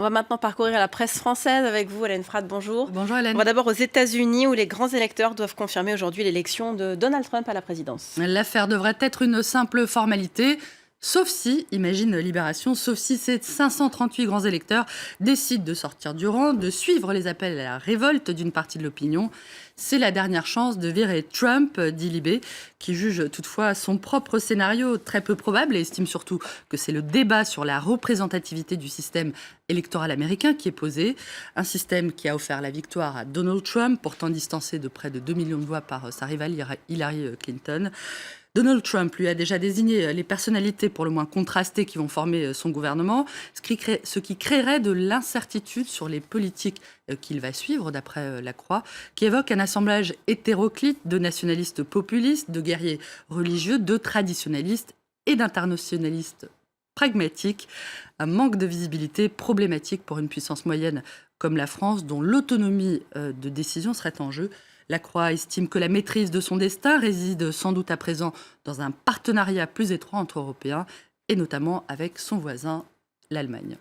On va maintenant parcourir la presse française avec vous, Hélène Frade, bonjour. Bonjour On Hélène. va d'abord aux États-Unis où les grands électeurs doivent confirmer aujourd'hui l'élection de Donald Trump à la présidence. L'affaire devrait être une simple formalité, sauf si, imagine Libération, sauf si ces 538 grands électeurs décident de sortir du rang, de suivre les appels à la révolte d'une partie de l'opinion. C'est la dernière chance de virer Trump, dit Libé, qui juge toutefois son propre scénario très peu probable et estime surtout que c'est le débat sur la représentativité du système électoral américain qui est posé. Un système qui a offert la victoire à Donald Trump, pourtant distancé de près de 2 millions de voix par sa rivale Hillary Clinton. Donald Trump lui a déjà désigné les personnalités pour le moins contrastées qui vont former son gouvernement, ce qui créerait de l'incertitude sur les politiques qu'il va suivre, d'après La Croix, qui évoque un assemblage hétéroclite de nationalistes populistes, de guerriers religieux, de traditionalistes et d'internationalistes pragmatiques. Un manque de visibilité problématique pour une puissance moyenne comme la France, dont l'autonomie de décision serait en jeu. La Croix estime que la maîtrise de son destin réside sans doute à présent dans un partenariat plus étroit entre Européens et notamment avec son voisin, l'Allemagne.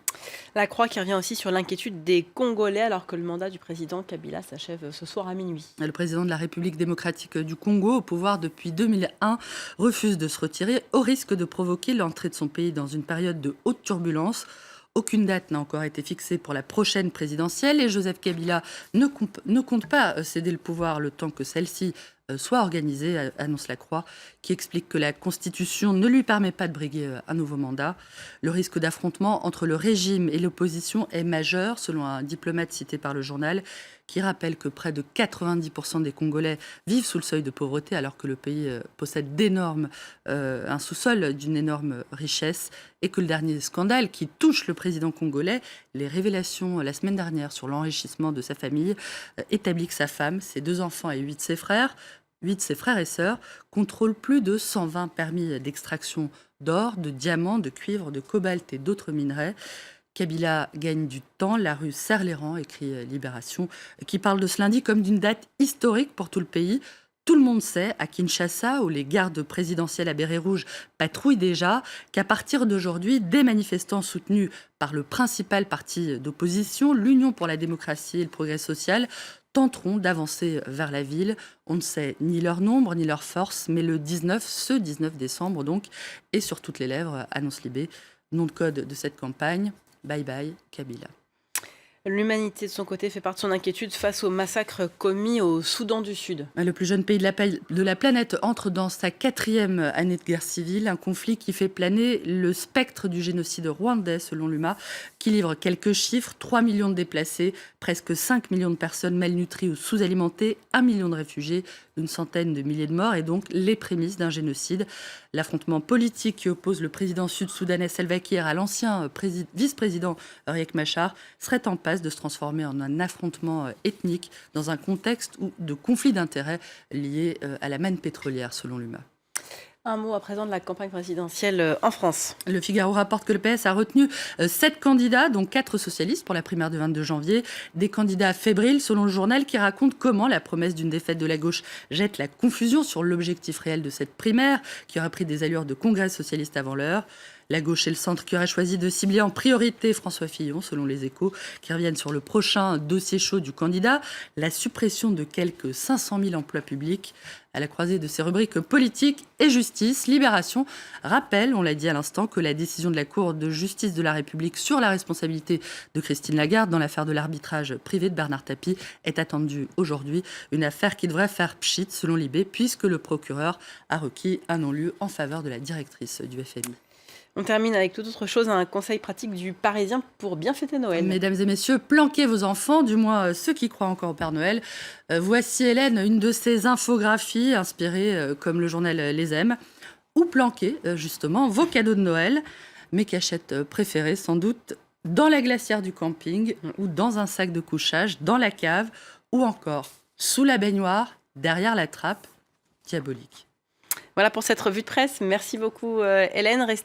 La Croix qui revient aussi sur l'inquiétude des Congolais alors que le mandat du président Kabila s'achève ce soir à minuit. Le président de la République démocratique du Congo, au pouvoir depuis 2001, refuse de se retirer au risque de provoquer l'entrée de son pays dans une période de haute turbulence. Aucune date n'a encore été fixée pour la prochaine présidentielle et Joseph Kabila ne compte pas céder le pouvoir le temps que celle-ci soit organisée, annonce La Croix, qui explique que la Constitution ne lui permet pas de briguer un nouveau mandat. Le risque d'affrontement entre le régime et l'opposition est majeur, selon un diplomate cité par le journal, qui rappelle que près de 90% des Congolais vivent sous le seuil de pauvreté, alors que le pays possède un sous-sol d'une énorme richesse, et que le dernier scandale qui touche le président congolais, les révélations la semaine dernière sur l'enrichissement de sa famille, établit que sa femme, ses 2 enfants et 8 de ses frères et sœurs contrôlent plus de 120 permis d'extraction d'or, de diamants, de cuivre, de cobalt et d'autres minerais. Kabila gagne du temps, la rue serre les rangs, écrit Libération, qui parle de ce lundi comme d'une date historique pour tout le pays. Tout le monde sait, à Kinshasa, où les gardes présidentiels à béret rouge patrouillent déjà, qu'à partir d'aujourd'hui, des manifestants soutenus par le principal parti d'opposition, l'Union pour la démocratie et le progrès social, tenteront d'avancer vers la ville. On ne sait ni leur nombre, ni leur force, mais ce 19 décembre donc, est sur toutes les lèvres, annonce Libé. Nom de code de cette campagne, Bye bye Kabila. L'humanité, de son côté, fait part de son inquiétude face au massacre commis au Soudan du Sud. Le plus jeune pays de la planète entre dans sa 4e année de guerre civile, un conflit qui fait planer le spectre du génocide rwandais, selon l'UMA, qui livre quelques chiffres: 3 millions de déplacés, presque 5 millions de personnes malnutries ou sous-alimentées, 1 million de réfugiés, une centaine de milliers de morts, et donc les prémices d'un génocide. L'affrontement politique qui oppose le président sud-soudanais Salva Kiir à l'ancien vice-président Riek Machar serait en passe de se transformer en un affrontement ethnique dans un contexte de conflit d'intérêts lié à la manne pétrolière, selon l'UMA. Un mot à présent de la campagne présidentielle en France. Le Figaro rapporte que le PS a retenu 7 candidats, dont 4 socialistes pour la primaire du 22 janvier. Des candidats fébriles, selon le journal, qui racontent comment la promesse d'une défaite de la gauche jette la confusion sur l'objectif réel de cette primaire, qui aura pris des allures de congrès socialiste avant l'heure. La gauche et le centre qui auraient choisi de cibler en priorité François Fillon, selon les Échos, qui reviennent sur le prochain dossier chaud du candidat, la suppression de quelques 500 000 emplois publics. À la croisée de ces rubriques politique et justice, Libération rappelle, on l'a dit à l'instant, que la décision de la Cour de justice de la République sur la responsabilité de Christine Lagarde dans l'affaire de l'arbitrage privé de Bernard Tapie est attendue aujourd'hui. Une affaire qui devrait faire pchit, selon Libé, puisque le procureur a requis un non-lieu en faveur de la directrice du FMI. On termine avec toute autre chose, un conseil pratique du Parisien pour bien fêter Noël. Mesdames et messieurs, planquez vos enfants, du moins ceux qui croient encore au Père Noël. Voici, Hélène, une de ces infographies inspirées comme le journal les aime, où planquez justement vos cadeaux de Noël, mes cachettes préférées sans doute, dans la glacière du camping ou dans un sac de couchage, dans la cave ou encore sous la baignoire, derrière la trappe diabolique. Voilà pour cette revue de presse. Merci beaucoup Hélène. Restez